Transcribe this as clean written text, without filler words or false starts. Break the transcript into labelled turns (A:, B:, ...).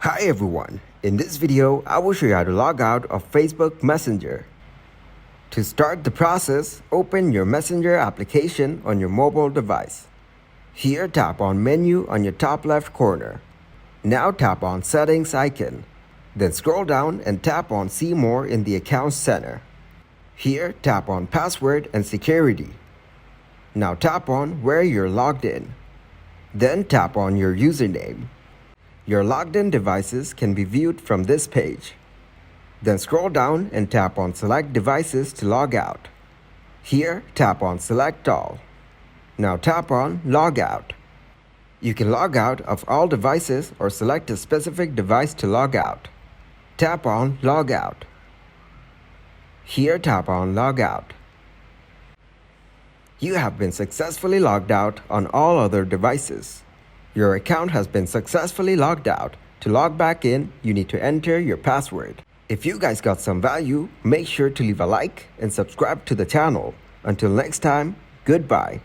A: Hi everyone, in this video I will show you how to log out of Facebook Messenger. To start the process, open your Messenger application on your mobile device. Here tap on Menu on your top left corner. Now tap on Settings icon. Then scroll down and tap on See More in the Accounts Center. Here tap on Password and Security. Now tap on where you're logged in. Then tap on your username. Your logged in devices can be viewed from this page. Then scroll down and tap on Select Devices to log out. Here, tap on Select All. Now tap on Log Out. You can log out of all devices or select a specific device to log out. Tap on Log Out. Here, tap on Log Out. You have been successfully logged out on all other devices. Your account has been successfully logged out. To log back in, you need to enter your password. If you guys got some value, make sure to leave a like and subscribe to the channel. Until next time, goodbye.